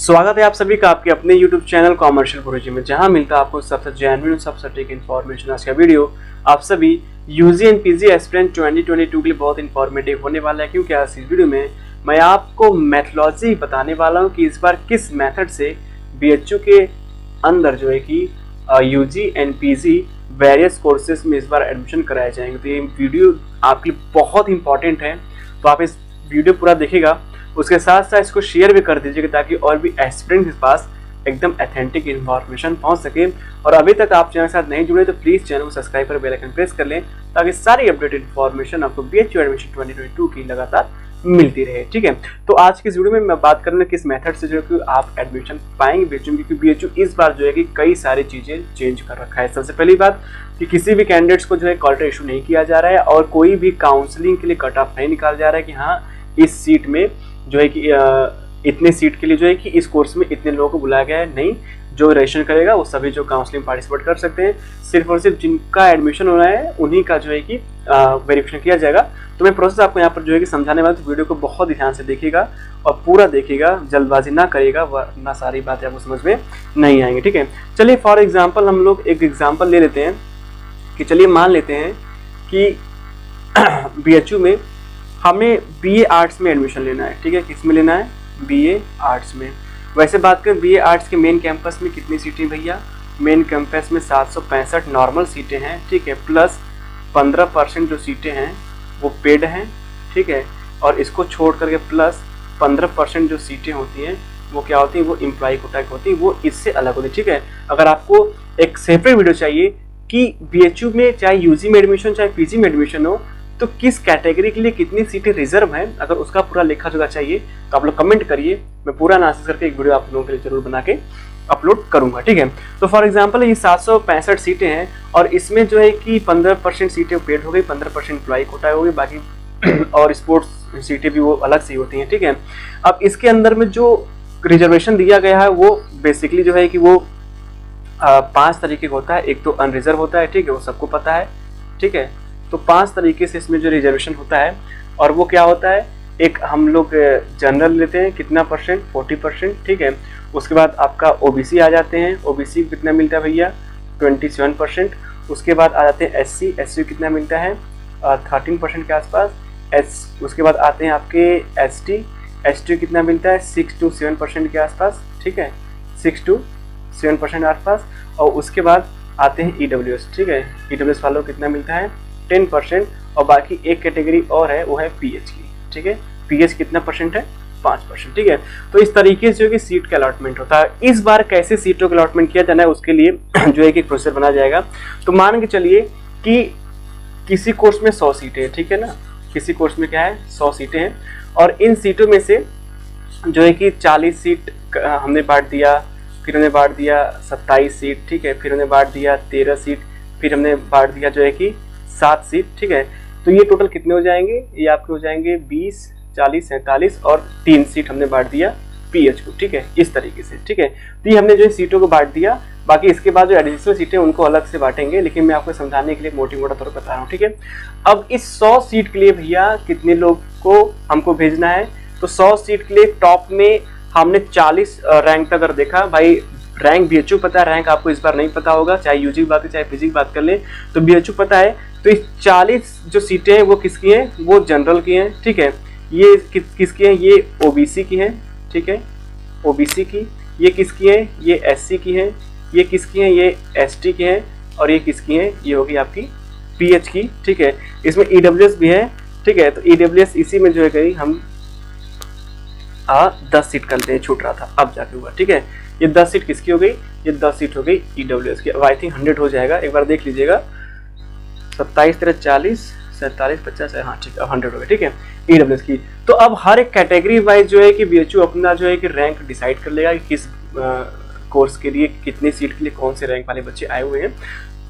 स्वागत है आप सभी का आपके अपने YouTube चैनल कॉमर्शियल गुरुजी में, जहां मिलता है आपको सबसे जेन्युइन सबसे सटीक इन्फॉर्मेशन। आज का वीडियो आप सभी यूजी एंड पीजी एस्पिरेंट 2022 के लिए बहुत इंफॉर्मेटिव होने वाला है, क्योंकि आज इस वीडियो में मैं आपको मैथोलॉजी बताने वाला हूं कि इस बार किस मेथड से BHU के अंदर जो है कि UG and PG various courses में इस बार एडमिशन कराए जाएंगे। तो ये वीडियो आपके लिए बहुत इंपॉर्टेंट है, तो आप इस वीडियो पूरा देखिएगा। उसके साथ साथ इसको शेयर भी कर दीजिएगा ताकि और भी एस्पिरेंट्स के पास एकदम ऑथेंटिक इन्फॉर्मेशन पहुंच सके। और अभी तक आप चैनल के साथ नहीं जुड़े तो प्लीज़ चैनल को सब्सक्राइब कर बेल आइकन प्रेस कर लें ताकि सारी अपडेटेड इन्फॉर्मेशन आपको BHU एडमिशन 2022 की लगातार मिलती रहे। ठीक है, तो आज की इस वीडियो में मैं बात करूँगा किस मेथड से जो है कि आप एडमिशन पाएंगे BHU में, क्योंकि BHU इस बार जो है कि कई सारी चीज़ें चेंज कर रखा है। सबसे पहली बात कि किसी भी कैंडिडेट्स को जो है कॉल लेटर इशू नहीं किया जा रहा है और कोई भी काउंसलिंग के लिए कट ऑफ नहीं निकाला जा रहा है कि हाँ इस सीट में जो है कि इतने सीट के लिए जो है कि इस कोर्स में इतने लोगों को बुलाया गया है। नहीं, जो रजिस्ट्रेशन करेगा वो सभी जो काउंसलिंग पार्टिसिपेट कर सकते हैं। सिर्फ और सिर्फ जिनका एडमिशन होना है उन्हीं का जो है कि वेरिफिकेशन किया जाएगा। तो मैं प्रोसेस आपको यहाँ पर जो है कि समझाने वाला, तो वीडियो को बहुत ध्यान से देखिएगा और पूरा देखिएगा, जल्दबाजी ना करिएगा वरना सारी बातें आपको समझ में नहीं आएंगी। ठीक है, चलिए फॉर एग्जाम्पल हम लोग एक एग्जाम्पल ले लेते हैं कि चलिए मान लेते हैं कि BHU में हमें BA आर्ट्स में एडमिशन लेना है। ठीक है, किस में लेना है? BA आर्ट्स में। वैसे बात करें BA आर्ट्स के मेन कैंपस में कितनी सीटें भैया? मेन कैंपस में 765 नॉर्मल सीटें हैं। ठीक है, प्लस 15% जो सीटें हैं वो पेड हैं। ठीक है, और इसको छोड़ करके प्लस 15% जो सीटें होती हैं वो क्या होती हैं? वो एम्प्लॉय कोटा की होती हैं, वो इससे अलग होती है। ठीक है, अगर आपको एक सेपरेट वीडियो चाहिए कि BHU में चाहे यूजी में एडमिशन चाहे पीजी में एडमिशन हो तो किस कैटेगरी के लिए कितनी सीटें रिजर्व हैं, अगर उसका पूरा लेखा जोखा चाहिए तो आप लोग कमेंट करिए, मैं पूरा एनालिसिस करके एक वीडियो आप लोगों के लिए जरूर बना के अपलोड करूंगा। ठीक है, तो फॉर एग्जांपल ये 765 सीटें हैं और इसमें जो है कि 15% सीटें पेड हो गई, 15% एम्प्लॉय कोटा हो गई, बाकी और स्पोर्ट्स सीटें भी वो अलग से होती हैं। ठीक है, अब इसके अंदर में जो रिजर्वेशन दिया गया है वो बेसिकली जो है कि वो 5 तरीके का होता है। एक तो अनरिजर्व होता है, ठीक है, वो सबको पता है। ठीक है, तो 5 तरीके से इसमें जो रिजर्वेशन होता है, और वो क्या होता है? एक हम लोग जनरल लेते हैं, कितना परसेंट? 40%। ठीक है, उसके बाद आपका OBC आ जाते हैं, OBC कितना मिलता है भैया? 27%। उसके बाद आ जाते हैं SC कितना मिलता है? 13% के आसपास। उसके बाद आते हैं आपके ST कितना मिलता है? 6 to 7% के आसपास। ठीक है, 6 to 7% आसपास। और उसके बाद आते हैं EWS। ठीक है, EWS वालों को कितना मिलता है? 10%। और बाकी एक कैटेगरी और है, वो है PH की। ठीक है, PH कितना परसेंट है? 5%। ठीक है, तो इस तरीके से जो कि सीट का अलॉटमेंट होता है। इस बार कैसे सीटों का अलॉटमेंट किया जाना है उसके लिए जो है कि प्रोसेस बनाया जाएगा। तो मान के चलिए कि किसी कोर्स में 100 सीटें हैं। ठीक है ना, किसी कोर्स में क्या है? 100 सीटें हैं और इन सीटों में से जो है कि 40 सीट हमने बांट दिया, फिर हमने बांट दिया 27 सीट। ठीक है, फिर हमने बांट दिया 13 सीट, फिर हमने बांट दिया जो है कि 7 सीट। ठीक है, तो ये टोटल कितने हो जाएंगे? ये आपके हो जाएंगे 20, 40, 47 और 3 सीट हमने बांट दिया PH को। ठीक है, इस तरीके से। ठीक है, तो ये हमने जो सीटों को बांट दिया, बाकी इसके बाद जो एडिशनल सीटें उनको अलग से बांटेंगे, लेकिन मैं आपको समझाने के लिए मोटा तौर पर बता रहा हूँ। ठीक है, अब इस 100 सीट के लिए भैया कितने लोग को हमको भेजना है? तो 100 सीट के लिए टॉप में हमने 40 रैंक तक अगर देखा, भाई रैंक BHU पता है, रैंक आपको इस बार नहीं पता होगा, चाहे यूजी की बात है चाहे पीजी की बात कर लें, तो BHU पता है। तो इस 40 जो सीटें हैं वो किसकी हैं? वो जनरल की हैं। ठीक है, ये किसकी हैं? ये OBC की हैं। ठीक है, OBC की। ये किसकी हैं? ये SC की हैं। ये किसकी हैं? ये ST की हैं। और ये किसकी हैं? ये होगी आपकी PH की। ठीक है, इसमें EWS भी है। ठीक है, तो EWS इसी में जो है कहीं हम 10 सीट करते हैं, छूट रहा था, अब जाके हुआ। ठीक है, ये 10 सीट किसकी हो गई? ये 10 सीट हो गई EWS की। अब आई थिंक 100 हो जाएगा, एक बार देख लीजिएगा। 27, 13, 40, 47, 50, हाँ ठीक है, अब 100 हो गए। ठीक है, EWS की। तो अब हर एक कैटेगरी वाइज जो है कि BHU अपना जो है कि रैंक डिसाइड कर लेगा कि किस कोर्स के लिए कितनी सीट के लिए कौन से रैंक वाले बच्चे आए हुए हैं।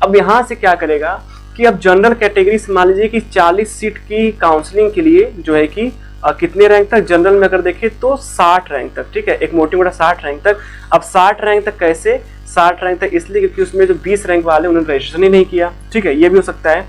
अब यहाँ से क्या करेगा कि अब जनरल कैटेगरी से मान लीजिए कि 40 सीट की काउंसलिंग के लिए जो है कि कितने रैंक तक? जनरल में अगर देखें तो 60 रैंक तक। ठीक है, एक मोटा 60 रैंक तक। अब 60 रैंक तक कैसे? 60 रैंक तक इसलिए क्योंकि उसमें जो 20 रैंक वाले उन्होंने रजिस्ट्रेशन ही नहीं किया। ठीक है, ये भी हो सकता है।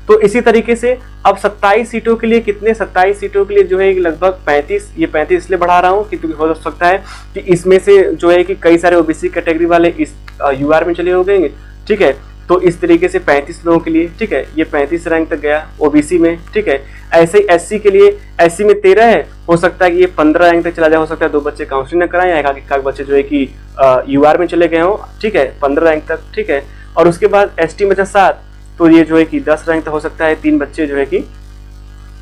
तो इसी तरीके से अब 27 सीटों के लिए कितने, 27 सीटों के लिए जो है लगभग 35, ये 35 इसलिए बढ़ा रहा हूँ क्योंकि हो सकता है कि इसमें से जो है कि कई सारे ओबीसी कैटेगरी वाले इस यूआर में चले हो गए, ठीक है। तो इस तरीके से 35 लोगों के लिए, ठीक है, ये 35 रैंक तक गया ओबीसी में, ठीक है। ऐसे ही एससी के लिए, एससी में 13 है, हो सकता है कि ये 15 रैंक तक चला जाए, हो सकता है 2 बच्चे काउंसलिंग न कराएं या एक बच्चे जो है कि यूआर में चले गए हों, ठीक है, 15 रैंक तक, ठीक है। और उसके बाद एसटी में 7, तो ये जो है कि 10 रैंक तक हो सकता है 3 बच्चे जो है कि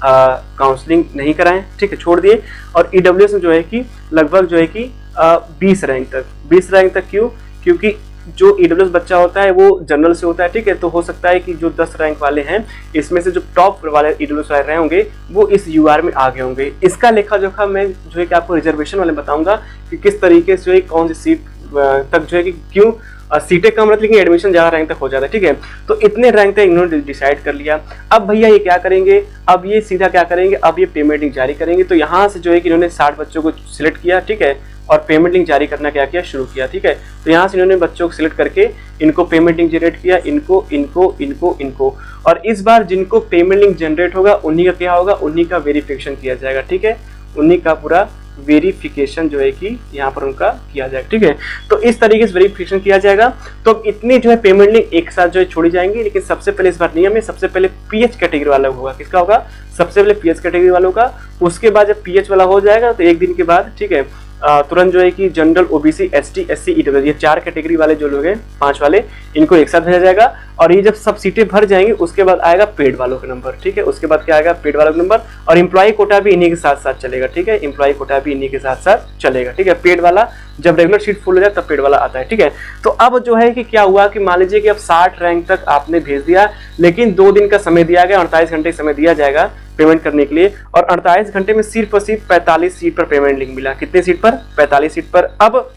काउंसलिंग नहीं कराएं, ठीक है, छोड़ दिए। और ईडब्ल्यूएस में जो है कि लगभग जो है कि 20 रैंक तक, 20 रैंक तक क्यों, क्योंकि जो ईडब्ल्यूएस बच्चा होता है वो जनरल से होता है, ठीक है। तो हो सकता है कि जो 10 रैंक वाले हैं इसमें से जो टॉप वाले ईडब्ल्यूएस वाले रहे होंगे वो इस यूआर में आगे होंगे। इसका लेखा जोखा मैं जो है कि आपको रिजर्वेशन वाले बताऊंगा कि किस तरीके से जो है कौन सी सीट तक जो है कि क्यों सीटें कम रहती लेकिन एडमिशन ज्यादा रैंक तक हो जाता है, ठीक है। तो इतने रैंक तक इन्होंने डिसाइड कर लिया। अब भैया ये क्या करेंगे, अब ये सीधा क्या करेंगे, अब ये पेमेंट लिंक जारी करेंगे। तो यहाँ से जो है कि इन्होंने 60 बच्चों को सिलेक्ट किया, ठीक है, और पेमेंट लिंक जारी करना क्या किया, शुरू किया, ठीक है। तो यहाँ से इन्होंने बच्चों को सिलेक्ट करके इनको पेमेंट लिंक जनरेट किया, इनको इनको इनको इनको, और इस बार जिनको पेमेंट लिंक जनरेट होगा उन्हीं का क्या होगा, उन्हीं का वेरिफिकेशन किया जाएगा, ठीक है, उन्हीं का पूरा वेरिफिकेशन जो है कि यहाँ पर उनका किया जाएगा, ठीक है। तो इस तरीके से वेरिफिकेशन किया जाएगा। तो अब इतनी जो है पेमेंट लिंक एक साथ जो है छोड़ी जाएंगी, लेकिन सबसे पहले इस बार नियम है, सबसे पहले पीएच कैटेगरी वाला होगा। किसका होगा, सबसे पहले पीएच कैटेगरी वालों का। उसके बाद जब पीएच वाला हो जाएगा तो एक दिन के बाद, ठीक है, तुरंत जो है कि general, OBC, ST, SC, EWS, ये 4 कैटेगरी वाले जो लोग हैं, 5 वाले, इनको एक साथ भेजा जाएगा। और ये जब सब सीटें भर जाएंगी उसके बाद आएगा पेड वालों का नंबर, ठीक है। उसके बाद क्या आएगा, पेड वालों का नंबर। और एम्प्लॉय कोटा भी इन्हीं के साथ साथ चलेगा, ठीक है, एम्प्लॉय कोटा भी इन्हीं के साथ साथ चलेगा, ठीक है। पेड वाला जब रेगुलर सीट फुल हो जाए तब पेड वाला आता है, ठीक है। तो अब जो है कि क्या हुआ कि मान लीजिए कि अब 60 रैंक तक आपने भेज दिया, लेकिन 2 दिन का समय दिया गया, 48 घंटे का समय दिया जाएगा पेमेंट करने के लिए। और 48 घंटे में सिर्फ और सिर्फ 45 सीट पर पेमेंट लिंक मिला। कितने सीट पर, 45 सीट पर। अब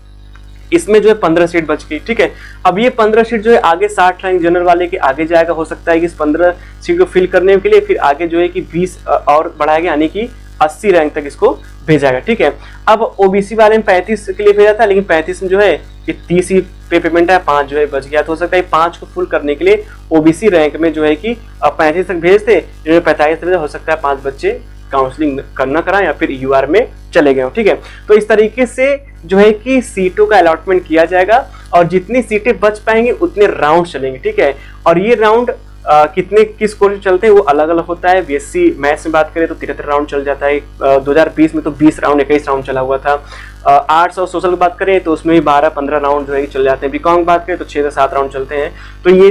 इसमें जो है 15 सीट बच गई, ठीक है। अब ये 15 सीट जो है आगे 60 रैंक जनरल वाले के आगे जाएगा। हो सकता है कि इस 15 सीट को फिल करने के लिए फिर आगे जो है कि 20 और बढ़ाया गया, यानी कि 80 रैंक तक इसको भेजा गया, ठीक है। अब ओबीसी वाले में 35 के लिए भेजा था, लेकिन 35 में जो है कि 30 ही पे पेमेंट है, 5 जो है बच गया। तो हो सकता है 5 को फुल करने के लिए ओबीसी रैंक में जो है कि 35 तक भेजते, इन्होंने 45 तक, हो सकता है 5 बच्चे काउंसलिंग करना कराएं या फिर यूआर में चले गए, ठीक है। तो इस तरीके से जो है कि सीटों का अलॉटमेंट किया जाएगा और जितनी सीटें बच पाएंगे उतने राउंड चलेंगे, ठीक है। और ये राउंड कितने किस कोर्स चलते हैं वो अलग अलग होता है। बीएससी मैथ्स में बात करें तो 73 राउंड चल जाता है। 2020 में तो 20 राउंड 21 राउंड चला हुआ था। आर्ट्स और सोशल की बात करें तो उसमें भी 12-15 राउंड जो है चल जाते हैं। बीकॉम की बात करें तो 6 से 7 राउंड चलते हैं। तो ये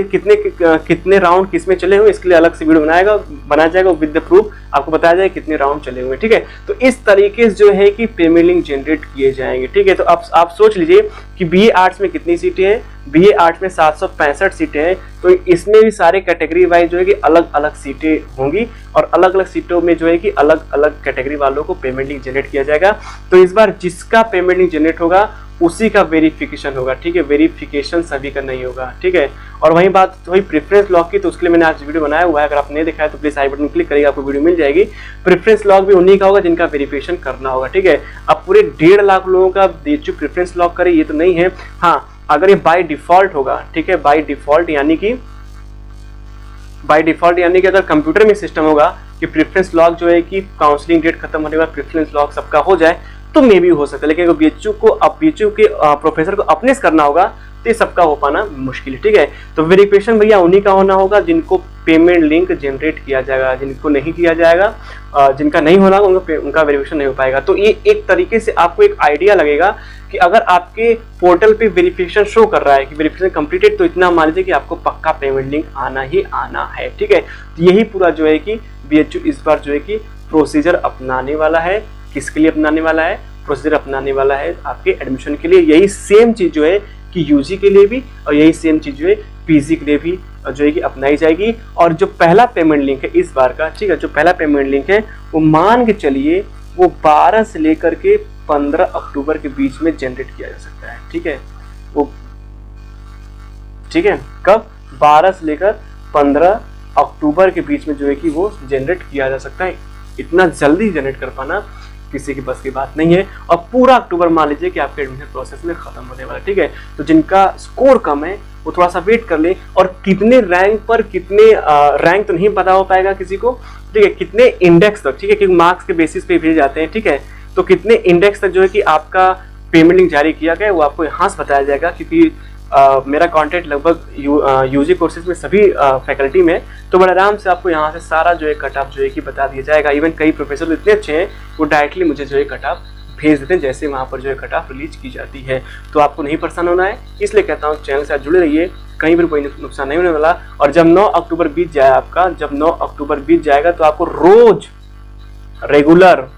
कितने राउंड किस में चले हुए इसके लिए अलग से वीडियो बनाया जाएगा विद द प्रूफ, आपको बताया जाए कितने राउंड चले हुए, ठीक है। तो इस तरीके से जो है कि पेमेंट लिंक जनरेट किए जाएंगे, ठीक है। तो अब आप सोच लीजिए कि बीए आर्ट्स में कितनी सीटें हैं, बीए आर्ट्स में 765 सीटें हैं। तो इसमें भी सारे कैटेगरी वाइज जो है कि अलग अलग सीटें होंगी और अलग अलग सीटों में जो है कि अलग अलग कैटेगरी वालों को पेमेंट लिंक जनरेट किया जाएगा। तो इस बार जिसका पेमेंट लिंक जनरेट होगा उसी का वेरिफिकेशन होगा, ठीक है। वेरिफिकेशन सभी का नहीं होगा, ठीक है। और वही बात वही प्रेफरेंस लॉक की, तो उसके लिए मैंने आज वीडियो बनाया हुआ है। अगर आप नहीं दिखाया तो प्लीज आई बटन क्लिक करिएगा, आपको वीडियो मिल जाएगी। प्रेफरेंस लॉक भी उन्हीं का होगा जिनका वेरिफिकेशन करना होगा, ठीक है। अब पूरे 1.5 लाख लोगों का जो प्रेफरेंस लॉक करे ये तो नहीं है। हाँ, अगर ये बाय डिफॉल्ट होगा, ठीक है, बाय डिफॉल्ट यानी कि अगर कंप्यूटर में सिस्टम होगा कि प्रेफरेंस लॉक जो है कि काउंसलिंग डेट खत्म होने के बाद प्रेफरेंस लॉक सबका हो जाए तो मे भी हो सकता है। लेकिन अगर बीएचयू के प्रोफेसर को अपने से करना होगा तो ये सबका हो पाना मुश्किल है, ठीक है। तो वेरिफिकेशन भैया उन्हीं का होना होगा जिनको पेमेंट लिंक जनरेट किया जाएगा। जिनको नहीं किया जाएगा, जिनका नहीं होना उनका वेरिफिकेशन नहीं हो पाएगा। तो ये एक तरीके से आपको एक आइडिया लगेगा कि अगर आपके पोर्टल पे वेरिफिकेशन शो कर रहा है कि वेरिफिकेशन कंप्लीटेड, तो इतना मान लीजिए कि आपको पक्का पेमेंट लिंक आना ही आना है, ठीक है। तो यही पूरा जो है कि बीएचयू इस बार जो है कि प्रोसीजर अपनाने वाला है। किसके लिए अपनाने वाला है? प्रोसीजर अपनाने वाला है आपके एडमिशन के लिए। यही सेम चीज जो है कि यूजी के लिए भी और यही सेम चीज जो है पीजी के लिए भी जो है कि अपनाई जाएगी। और जो पहला पेमेंट लिंक है इस बार का, ठीक है, जो पहला पेमेंट लिंक है वो मान के चलिए वो 12 से लेकर के 15 अक्टूबर के बीच में जनरेट किया जा सकता है, ठीक है। वो ठीक है, कब? 12 से लेकर 15 अक्टूबर के बीच में जो है कि वो जनरेट किया जा सकता है। इतना जल्दी जनरेट कर पाना किसी की बस की बात नहीं है। और पूरा अक्टूबर मान लीजिए कि आपके एडमिशन प्रोसेस में खत्म होने वाला है, ठीक है। तो जिनका स्कोर कम है वो थोड़ा सा वेट कर ले, और कितने रैंक पर कितने रैंक तो नहीं पता हो पाएगा किसी को, ठीक है, कितने इंडेक्स तक, ठीक है, क्योंकि मार्क्स के बेसिस पे भेजे जाते हैं, ठीक है। तो कितने इंडेक्स तक जो है कि आपका पेमेंट लिंक जारी किया गया है वो आपको यहाँ से बताया जाएगा, क्योंकि मेरा कॉन्टेक्ट लगभग यूजी कोर्सेज में सभी फैकल्टी में, तो बड़े आराम से आपको यहाँ से सारा जो है कट ऑफ जो है कि बता दिया जाएगा। इवन कई प्रोफेसर इतने अच्छे हैं वो डायरेक्टली मुझे जो है कट ऑफ भेज देते हैं जैसे वहाँ पर जो है कट ऑफ रिलीज की जाती है। तो आपको नहीं परेशान होना है, इसलिए कहता हूँ चैनल से आप जुड़े रहिए, कहीं पर कोई नुकसान नहीं होने वाला। और जब 9 अक्टूबर बीत जाए आपका, जब 9 अक्टूबर बीत जाएगा तो आपको रोज रेगुलर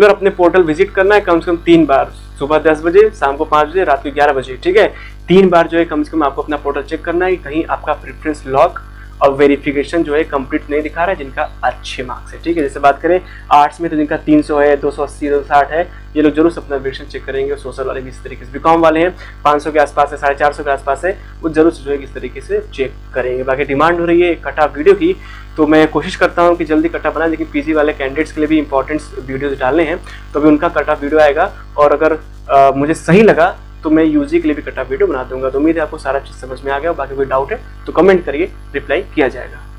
अपने पोर्टल विजिट करना है, कम से कम 3 बार, सुबह 10 बजे, शाम को 5 बजे, रात को 11 बजे, ठीक है। 3 बार जो है कम से कम आपको अपना पोर्टल चेक करना है कि कहीं आपका प्रेफरेंस लॉक और वेरिफिकेशन जो है कंप्लीट नहीं दिखा रहा है, जिनका अच्छे मार्क्स है, ठीक है। जैसे बात करें आर्ट्स में तो जिनका 300 है, 280, 260 है, ये लोग जरूर अपना वेरिफिकेशन चेक करेंगे। और सोशल वाले भी इस तरीके से, बीकॉम वाले हैं 500 के आसपास है, 450 के आसपास है, वो जरूर जो है इस तरीके से चेक करेंगे। बाकी डिमांड हो रही है कट ऑफ वीडियो की, तो मैं कोशिश करता हूँ कि जल्दी कट ऑफ बनाए, लेकिन पीजी वाले कैंडिडेट्स के लिए भी इंपॉर्टेंट वीडियोज डालने हैं, तो अभी उनका कट ऑफ वीडियो आएगा। और अगर मुझे सही लगा तो मैं यूजी के लिए भी कट ऑफ वीडियो बना दूंगा। तो उम्मीद है आपको सारा चीज़ समझ में आ गया। बाकी कोई डाउट है तो कमेंट करिए, रिप्लाई किया जाएगा।